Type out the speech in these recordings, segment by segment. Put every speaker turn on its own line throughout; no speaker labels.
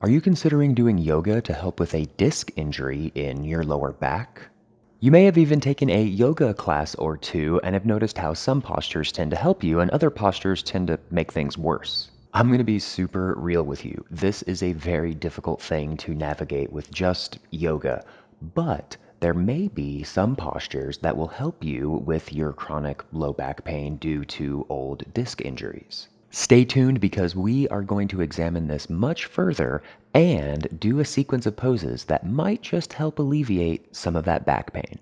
Are you considering doing yoga to help with a disc injury in your lower back? You may have even taken a yoga class or two and have noticed how some postures tend to help you and other postures tend to make things worse. I'm going to be super real with you. This is a very difficult thing to navigate with just yoga, but there may be some postures that will help you with your chronic low back pain due to old disc injuries. Stay tuned because we are going to examine this much further and do a sequence of poses that might just help alleviate some of that back pain.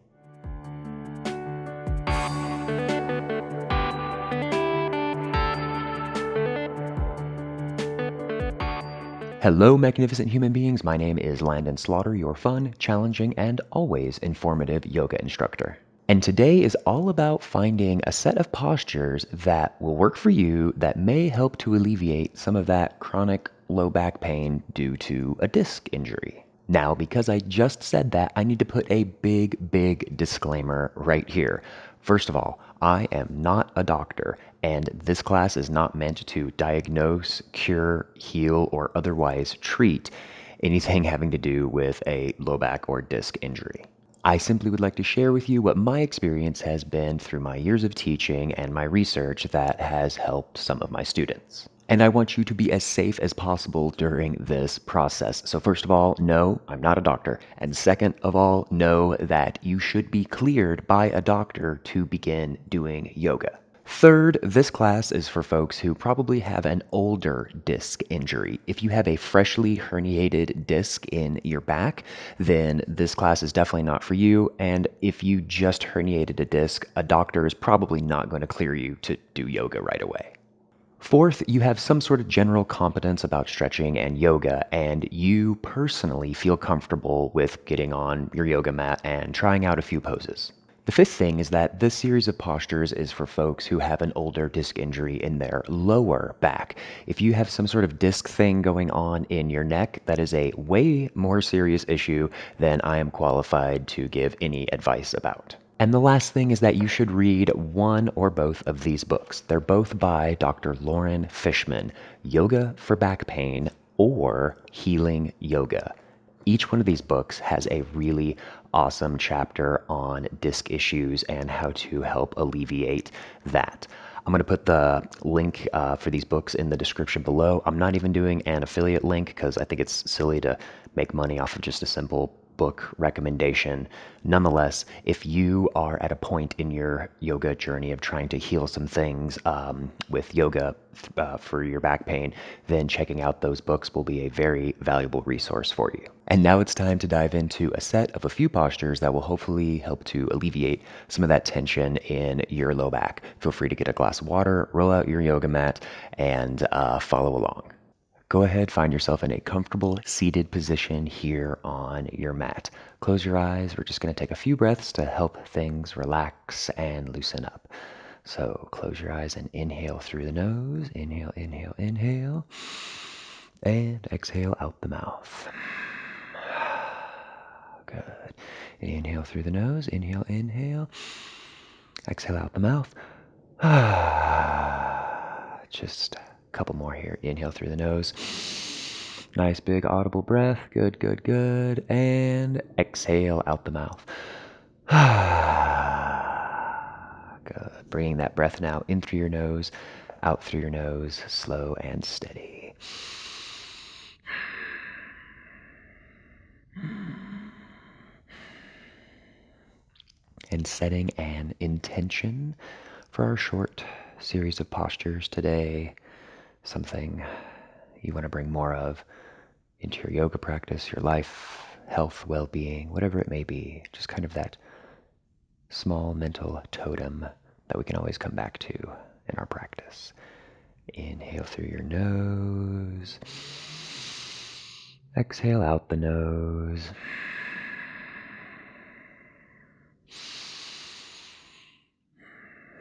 Hello, magnificent human beings. My name is Landon Slaughter, your fun, challenging, and always informative yoga instructor. And today is all about finding a set of postures that will work for you that may help to alleviate some of that chronic low back pain due to a disc injury. Now, because I just said that, I need to put a big disclaimer right here. First of all, I am not a doctor, and this class is not meant to diagnose, cure, heal, or otherwise treat anything having to do with a low back or disc injury. I simply would like to share with you what my experience has been through my years of teaching and my research that has helped some of my students. And I want you to be as safe as possible during this process. So first of all, no, I'm not a doctor. And second of all, know that you should be cleared by a doctor to begin doing yoga. Third, this class is for folks who probably have an older disc injury. If you have a freshly herniated disc in your back, then this class is definitely not for you. And if you just herniated a disc, a doctor is probably not going to clear you to do yoga right away. Fourth, you have some sort of general competence about stretching and yoga, and you personally feel comfortable with getting on your yoga mat and trying out a few poses. The fifth thing is that this series of postures is for folks who have an older disc injury in their lower back. If you have some sort of disc thing going on in your neck, that is a way more serious issue than I am qualified to give any advice about. And the last thing is that you should read one or both of these books. They're both by Dr. Lauren Fishman, Yoga for Back Pain or Healing Yoga. Each one of these books has a really awesome chapter on disc issues and how to help alleviate that. I'm going to put the link for these books in the description below. I'm not even doing an affiliate link because I think it's silly to make money off of just a simple book recommendation. Nonetheless, if you are at a point in your yoga journey of trying to heal some things with yoga for your back pain, then checking out those books will be a very valuable resource for you. And now it's time to dive into a set of a few postures that will hopefully help to alleviate some of that tension in your low back. Feel free to get a glass of water, roll out your yoga mat, and follow along. Go ahead, find yourself in a comfortable seated position here on your mat. Close your eyes. We're just going to take a few breaths to help things relax and loosen up. So close your eyes and inhale through the nose. Inhale, inhale, inhale. And exhale out the mouth. Good. Inhale through the nose. Inhale, inhale. Exhale out the mouth. Just a couple more here. Inhale through the nose. Nice big audible breath. Good, good, good. And exhale out the mouth. Good. Bringing that breath now in through your nose, out through your nose, slow and steady. And setting an intention for our short series of postures today, something you want to bring more of into your yoga practice, your life, health, well-being, whatever it may be, just kind of that small mental totem that we can always come back to in our practice. Inhale through your nose. Exhale out the nose.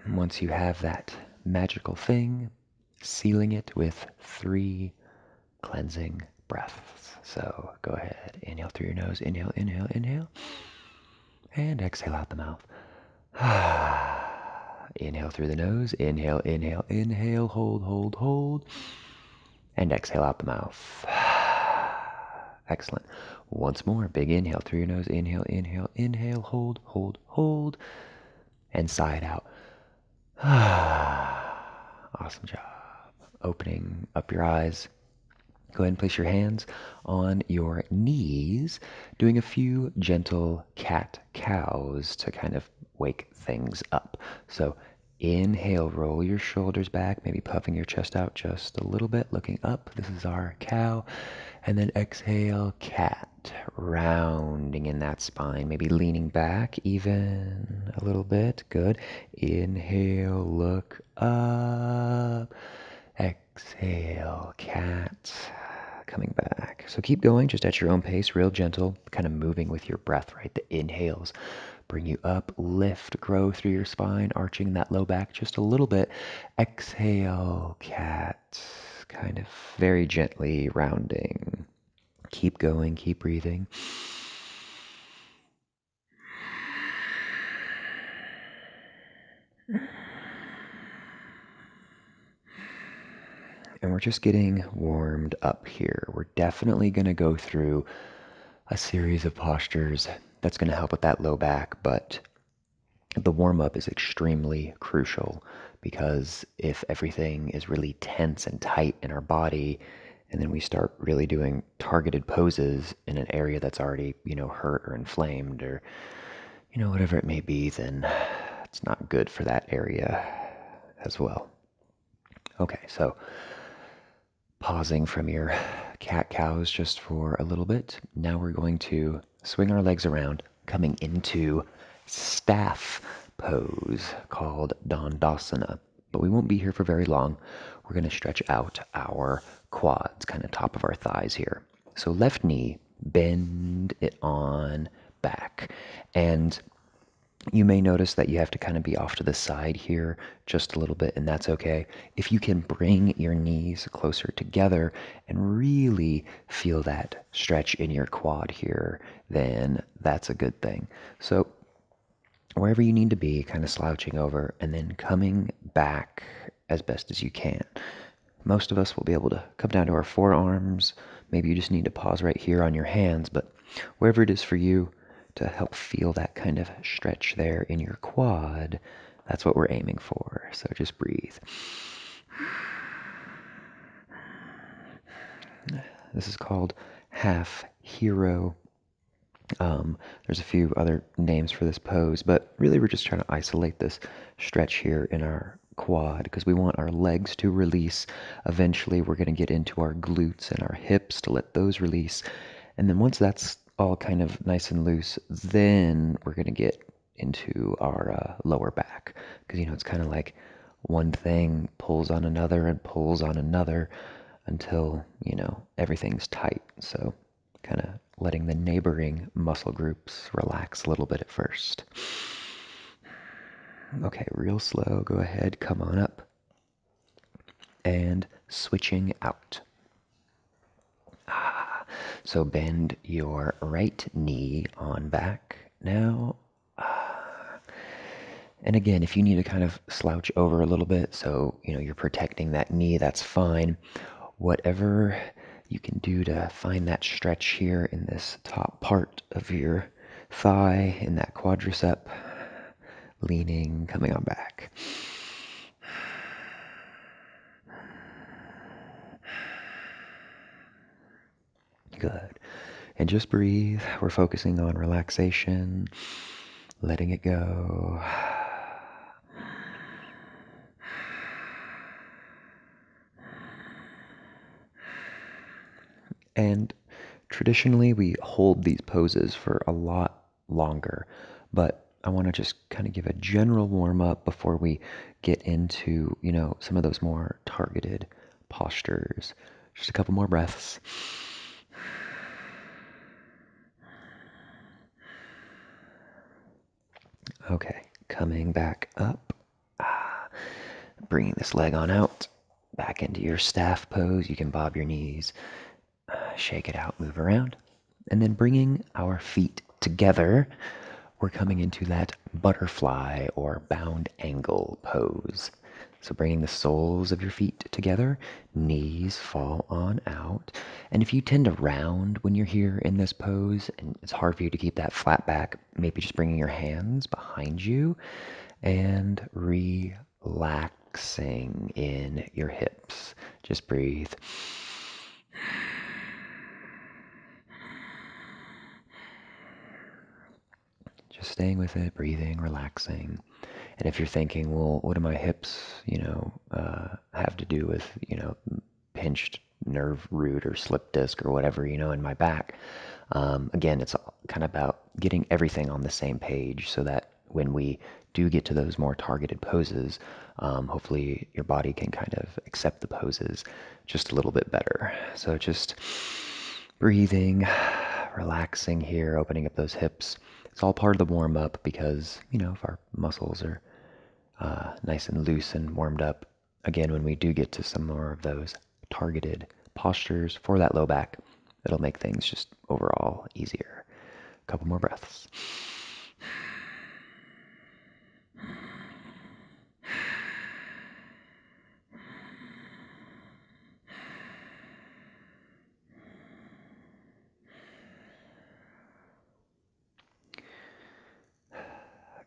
Once you have that magical thing, sealing it with 3 cleansing breaths. So go ahead, inhale through your nose, inhale, inhale, inhale, and exhale out the mouth. Inhale through the nose, inhale, inhale, inhale, hold, hold, hold, and exhale out the mouth. Excellent. Once more, big inhale through your nose. Inhale, inhale, inhale. Hold, hold, hold. And sigh it out. Awesome job. Opening up your eyes. Go ahead and place your hands on your knees, doing a few gentle cat-cows to kind of wake things up. So inhale, roll your shoulders back, maybe puffing your chest out just a little bit, looking up. This is our cow. And then exhale, cat, rounding in that spine, maybe leaning back even a little bit. Good. Inhale, look up. Exhale, cat, coming back. So keep going just at your own pace, real gentle, kind of moving with your breath, right? The inhales bring you up, lift, grow through your spine, arching that low back just a little bit. Exhale, cat, kind of very gently rounding. Keep going, keep breathing. And we're just getting warmed up here. We're definitely going to go through a series of postures that's going to help with that low back, but the warm up is extremely crucial because if everything is really tense and tight in our body, and then we start really doing targeted poses in an area that's already, hurt or inflamed or, whatever it may be, then it's not good for that area as well. Okay, so pausing from your cat-cows just for a little bit. Now we're going to swing our legs around, coming into staff pose called Dandasana. But we won't be here for very long. We're going to stretch out our quads, kind of top of our thighs here. So left knee, bend it on back. And you may notice that you have to kind of be off to the side here just a little bit, and that's okay. If you can bring your knees closer together and really feel that stretch in your quad here, then that's a good thing. So wherever you need to be, kind of slouching over and then coming back as best as you can. Most of us will be able to come down to our forearms. Maybe you just need to pause right here on your hands, but wherever it is for you, to help feel that kind of stretch there in your quad, that's what we're aiming for. So just breathe. This is called half hero. There's a few other names for this pose, but really we're just trying to isolate this stretch here in our quad because we want our legs to release. Eventually we're going to get into our glutes and our hips to let those release. And then once that's all kind of nice and loose, then we're going to get into our lower back because, it's kind of like one thing pulls on another and pulls on another until, everything's tight. So kind of letting the neighboring muscle groups relax a little bit at first. Okay, real slow. Go ahead, come on up. And switching out. So bend your right knee on back now. And again, if you need to kind of slouch over a little bit, so you're protecting that knee, that's fine. Whatever you can do to find that stretch here in this top part of your thigh, in that quadricep, leaning, coming on back. Good. And just breathe. We're focusing on relaxation, letting it go. And traditionally, we hold these poses for a lot longer, but I want to just kind of give a general warm up before we get into, some of those more targeted postures. Just a couple more breaths. Okay, coming back up. Bringing this leg on out. Back into your staff pose. You can bob your knees. Shake it out, move around. And then bringing our feet together, we're coming into that butterfly or bound angle pose. So bringing the soles of your feet together, knees fall on out. And if you tend to round when you're here in this pose and it's hard for you to keep that flat back, maybe just bringing your hands behind you and relaxing in your hips. Just breathe. Just staying with it, breathing, relaxing. And if you're thinking, well, what do my hips, have to do with, pinched nerve root or slip disc or whatever, in my back? Again, it's kind of about getting everything on the same page so that when we do get to those more targeted poses, hopefully your body can kind of accept the poses just a little bit better. So just breathing, relaxing here, opening up those hips. It's all part of the warm up because, if our muscles are nice and loose and warmed up, again, when we do get to some more of those targeted postures for that low back, it'll make things just overall easier. A couple more breaths.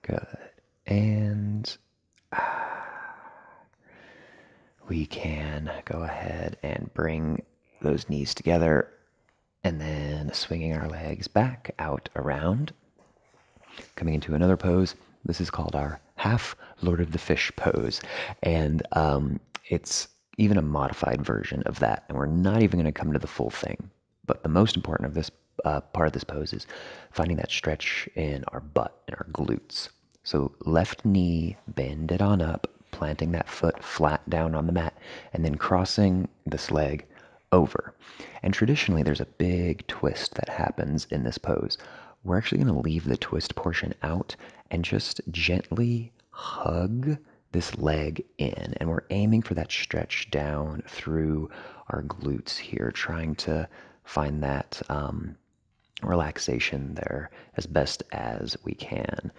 Good. And we can go ahead and bring those knees together and then swinging our legs back out around. Coming into another pose. This is called our half Lord of the Fish pose. And it's even a modified version of that. And we're not even going to come to the full thing. But the most important of this part of this pose is finding that stretch in our butt and our glutes. So left knee, bend it on up, planting that foot flat down on the mat, and then crossing this leg over. And traditionally, there's a big twist that happens in this pose. We're actually going to leave the twist portion out and just gently hug this leg in. And we're aiming for that stretch down through our glutes here, trying to find that relaxation there as best as we can.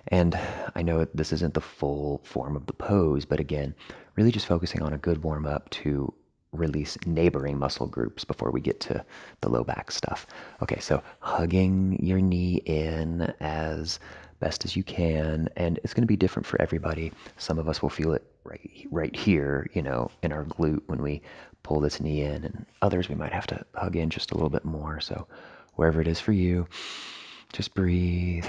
And I know this isn't the full form of the pose, but again, really just focusing on a good warm up to release neighboring muscle groups before we get to the low back stuff. Okay, so hugging your knee in as best as you can, and it's going to be different for everybody. Some of us will feel it right here, in our glute when we pull this knee in, and others we might have to hug in just a little bit more. So wherever it is for you, just breathe.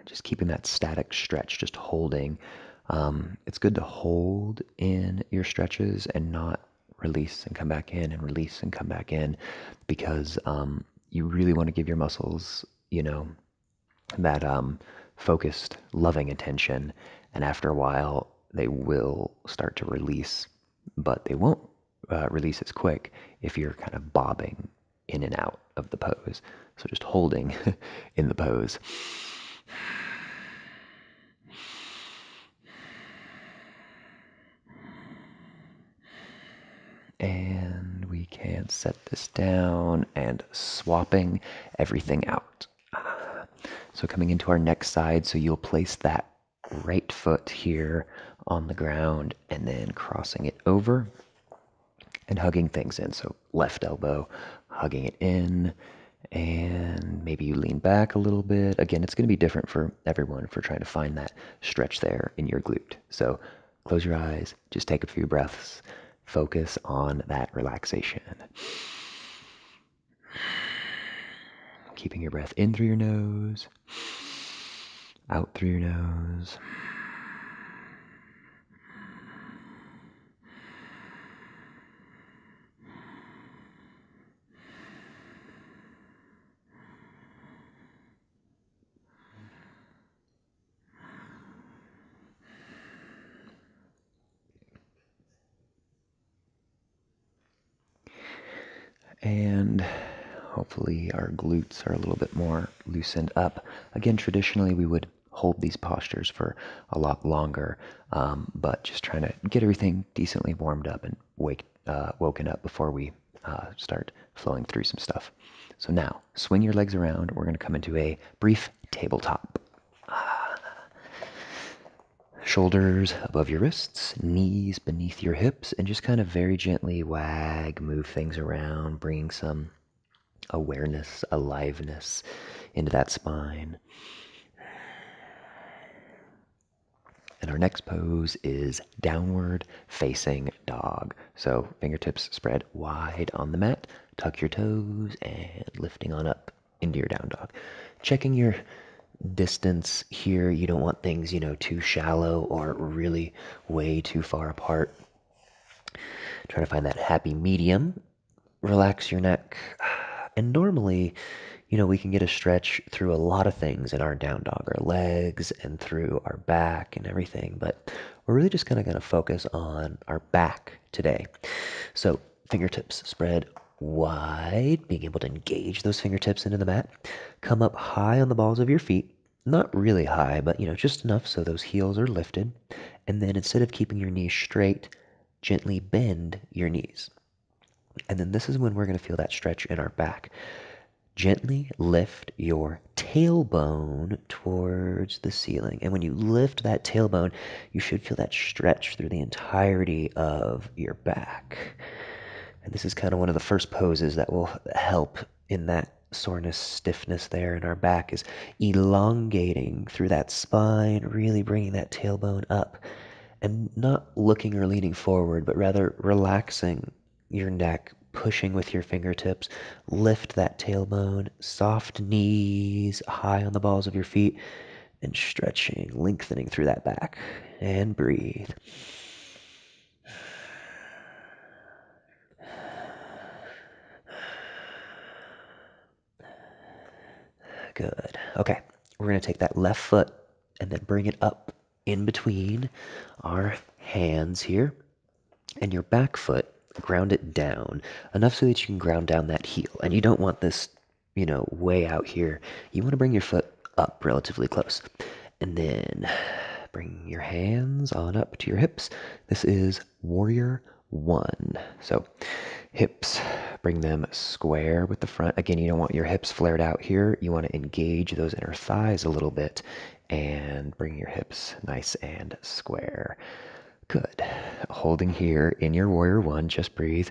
Just keeping that static stretch, just holding. It's good to hold in your stretches and not release and come back in and release and come back in, because you really want to give your muscles, that focused, loving attention. And after a while, they will start to release, but they won't release as quick if you're kind of bobbing in and out of the pose. So just holding in the pose. And we can set this down and swapping everything out. So coming into our next side, so you'll place that right foot here on the ground and then crossing it over and hugging things in. So left elbow, hugging it in, and maybe you lean back a little bit. Again, it's going to be different for everyone for trying to find that stretch there in your glute. So close your eyes, just take a few breaths, focus on that relaxation. Keeping your breath in through your nose, out through your nose. And hopefully our glutes are a little bit more loosened up. Again, traditionally we would hold these postures for a lot longer, but just trying to get everything decently warmed up and woken up before we start flowing through some stuff. So now, swing your legs around. We're going to come into a brief tabletop. Shoulders above your wrists, knees beneath your hips, and just kind of very gently wag, move things around, bringing some awareness, aliveness into that spine. And our next pose is downward facing dog. So fingertips spread wide on the mat, tuck your toes, and lifting on up into your down dog. Checking your distance here. You don't want things, too shallow or really way too far apart. Try to find that happy medium. Relax your neck. And normally, we can get a stretch through a lot of things in our down dog, our legs and through our back and everything. But we're really just kind of going to focus on our back today. So fingertips spread wide, being able to engage those fingertips into the mat. Come up high on the balls of your feet. Not really high, but just enough so those heels are lifted. And then instead of keeping your knees straight, gently bend your knees. And then this is when we're going to feel that stretch in our back. Gently lift your tailbone towards the ceiling. And when you lift that tailbone, you should feel that stretch through the entirety of your back. And this is kind of one of the first poses that will help in that soreness, stiffness there in our back, is elongating through that spine, really bringing that tailbone up and not looking or leaning forward, but rather relaxing your neck, pushing with your fingertips. Lift that tailbone, soft knees, high on the balls of your feet, and stretching, lengthening through that back. And breathe. Good. Okay, we're going to take that left foot and then bring it up in between our hands here. And your back foot, ground it down enough so that you can ground down that heel. And you don't want this, way out here. You want to bring your foot up relatively close. And then bring your hands on up to your hips. This is warrior one. So hips, bring them square with the front. Again, you don't want your hips flared out here. You want to engage those inner thighs a little bit and bring your hips nice and square. Good. Holding here in your warrior one, just breathe.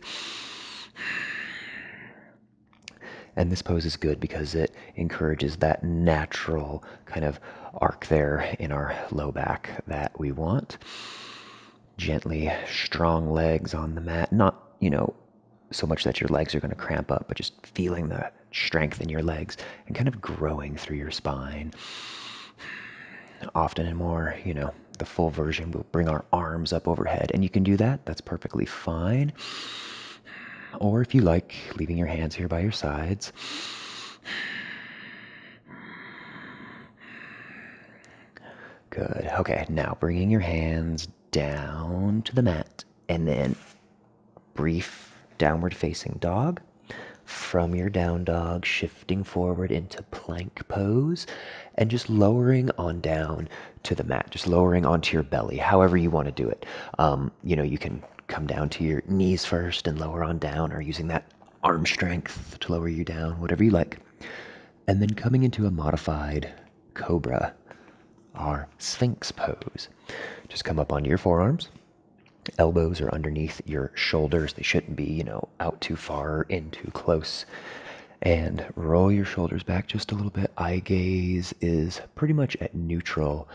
And this pose is good because it encourages that natural kind of arc there in our low back that we want. Gently strong legs on the mat. Not, so much that your legs are going to cramp up, but just feeling the strength in your legs and kind of growing through your spine. Often and more, the full version, we'll bring our arms up overhead. And you can do that. That's perfectly fine. Or if you like, leaving your hands here by your sides. Good. Okay, now bringing your hands down to the mat and then brief downward facing dog. From your down dog, shifting forward into plank pose and just lowering on down to the mat, just lowering onto your belly, however you want to do it. You can come down to your knees first and lower on down, or using that arm strength to lower you down, whatever you like. And then coming into a modified cobra, our Sphinx pose. Just come up onto your forearms. Elbows are underneath your shoulders. They shouldn't be, out too far, in too close. And roll your shoulders back just a little bit. Eye gaze is pretty much at neutral.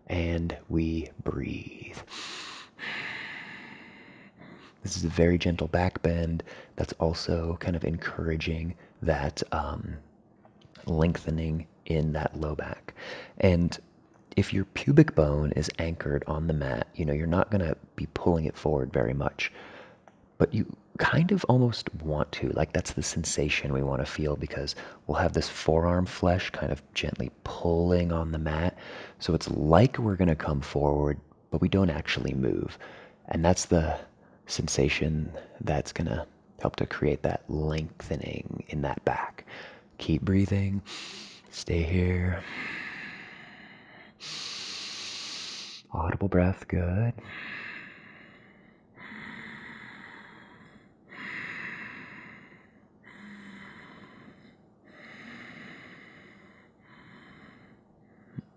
And we breathe. This is a very gentle back bend that's also kind of encouraging that lengthening in that low back. And if your pubic bone is anchored on the mat, you're not going to be pulling it forward very much, but you kind of almost want to. Like, that's the sensation we want to feel, because we'll have this forearm flesh kind of gently pulling on the mat. So it's like we're going to come forward, but we don't actually move. And that's the sensation that's going to help to create that lengthening in that back. Keep breathing. Stay here. Audible breath, good.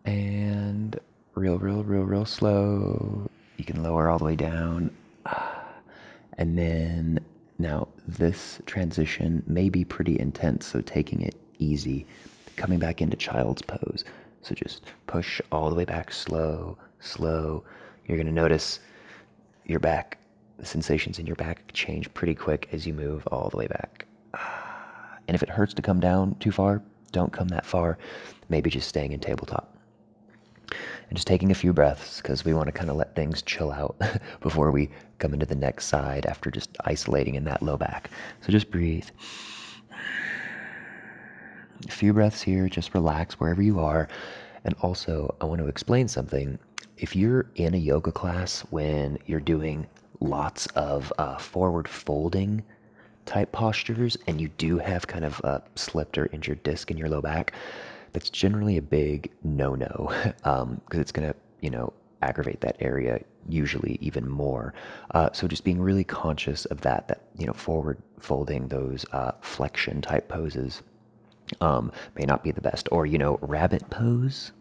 And real real slow. You can lower all the way down. And then now this transition may be pretty intense, so taking it easy. Coming back into child's pose. So just push all the way back, slow, slow. You're gonna notice your back, the sensations in your back change pretty quick as you move all the way back. And if it hurts to come down too far, don't come that far. Maybe just staying in tabletop. And just taking a few breaths because we want to kind of let things chill out before we come into the next side after just isolating in that low back. So just breathe. A few breaths here, just relax wherever you are. And also, I want to explain something. If you're in a yoga class when you're doing lots of forward folding type postures and you do have kind of a slipped or injured disc in your low back, that's generally a big no-no because it's going to, aggravate that area usually even more. So just being really conscious of that, forward folding, those flexion type poses may not be the best. Or, rabbit pose,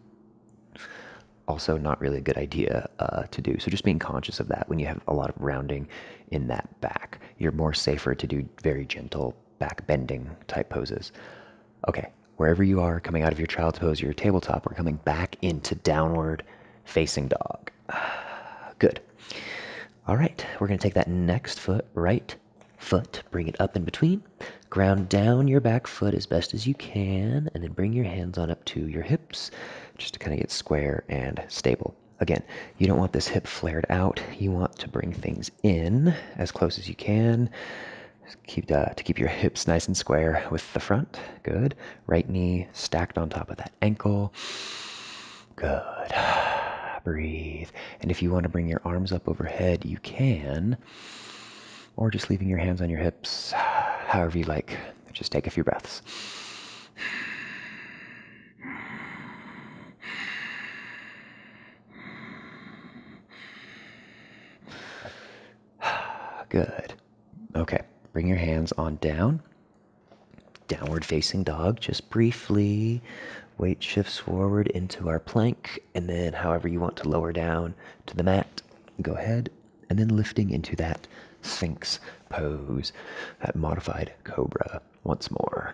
also not really a good idea to do. So just being conscious of that when you have a lot of rounding in that back. You're more safer to do very gentle back bending type poses. Okay, wherever you are coming out of your child's pose, your tabletop, we're coming back into downward facing dog. Good. All right, we're gonna take that next foot, right foot, bring it up in between, ground down your back foot as best as you can, and then bring your hands on up to your hips just to kind of get square and stable. Again, you don't want this hip flared out. You want to bring things in as close as you can. To keep your hips nice and square with the front. Good. Right knee stacked on top of that ankle. Good. Breathe. And if you want to bring your arms up overhead, you can. Or just leaving your hands on your hips, however you like. Just take a few breaths. Good. Okay, bring your hands on down. Downward facing dog, just briefly. Weight shifts forward into our plank, and then however you want to lower down to the mat, go ahead. And then lifting into that Sphinx pose, that modified cobra once more.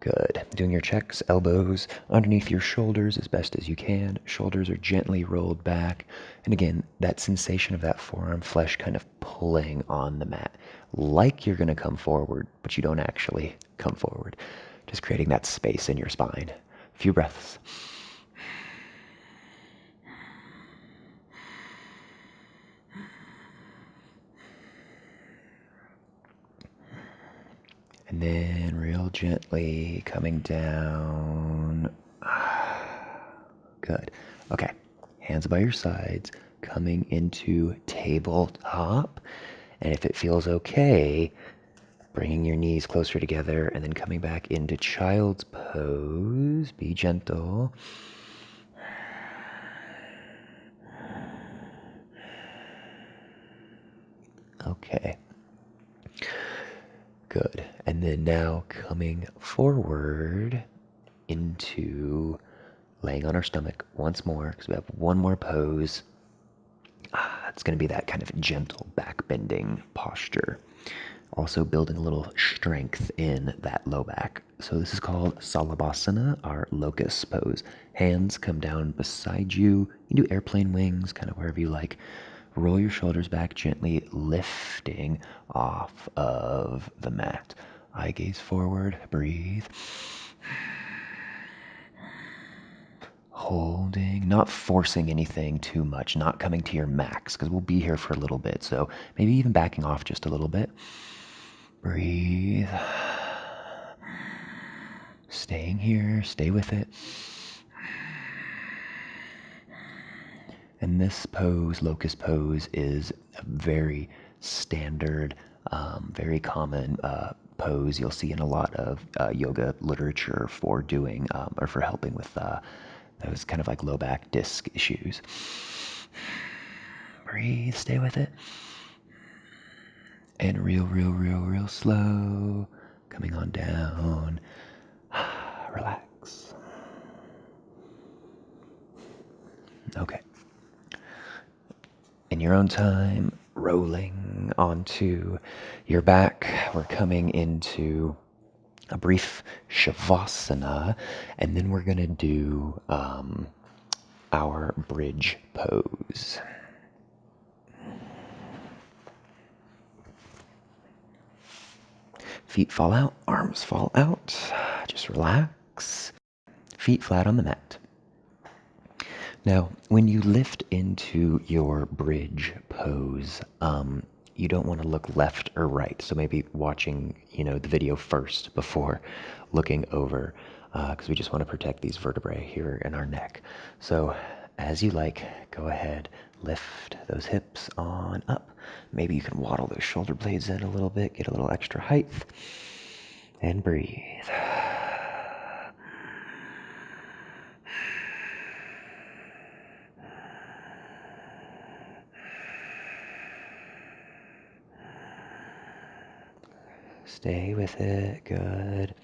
Good. Doing your checks, elbows underneath your shoulders as best as you can. Shoulders are gently rolled back. And again, that sensation of that forearm flesh kind of pulling on the mat, like you're going to come forward, but you don't actually come forward. Just creating that space in your spine. A few breaths. And then real gently coming down. Good. Okay. Hands by your sides, coming into tabletop. And if it feels okay, bringing your knees closer together and then coming back into child's pose. Be gentle. Okay. Good. And then now coming forward into laying on our stomach once more because we have one more pose. It's going to be that kind of gentle back bending posture. Also building a little strength in that low back. So this is called Salabhasana, our locust pose. Hands come down beside you. You do airplane wings, kind of wherever you like. Roll your shoulders back gently, lifting off of the mat. Eye gaze forward, breathe. Holding, not forcing anything too much, not coming to your max, because we'll be here for a little bit. So maybe even backing off just a little bit. Breathe. Staying here, stay with it. And this pose, locust pose, is a very standard, very common pose you'll see in a lot of yoga literature for doing or for helping with those kind of like low back disc issues. Breathe, stay with it. And real slow, coming on down. Relax. Okay. In your own time, rolling onto your back, we're coming into a brief shavasana, and then we're gonna do our bridge pose. Feet fall out, arms fall out. Just relax. Feet flat on the mat. Now, when you lift into your bridge pose, you don't want to look left or right. So maybe watching, the video first before looking over, because we just want to protect these vertebrae here in our neck. So as you like, go ahead, lift those hips on up. Maybe you can waddle those shoulder blades in a little bit, get a little extra height, and breathe. Stay with it, good.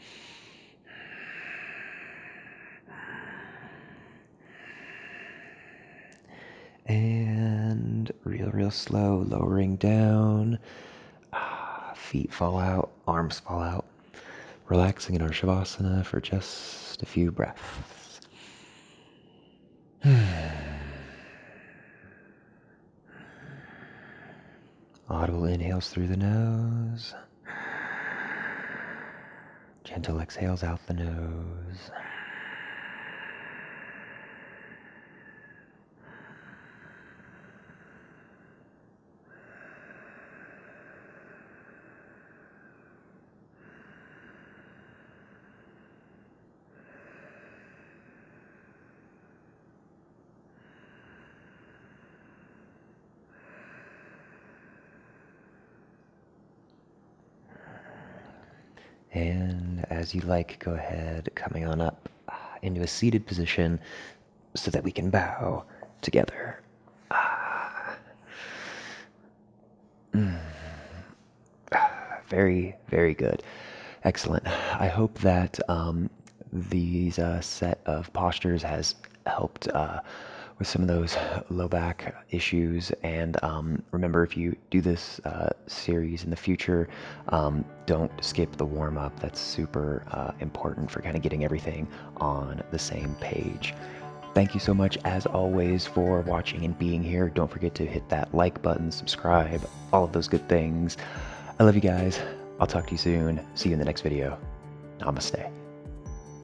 And real slow, lowering down. Feet fall out, arms fall out. Relaxing in our shavasana for just a few breaths. Audible inhales through the nose. Gentle exhales out the nose. And as you like, go ahead, coming on up into a seated position so that we can bow together. Very, very good. Excellent. I hope that these set of postures has helped with some of those low back issues. And remember, if you do this series in the future, don't skip the warm-up. That's super important for kind of getting everything on the same page. Thank you so much, as always, for watching and being here. Don't forget to hit that like button, subscribe, all of those good things. I love you guys. I'll talk to you soon. See you in the next video. Namaste.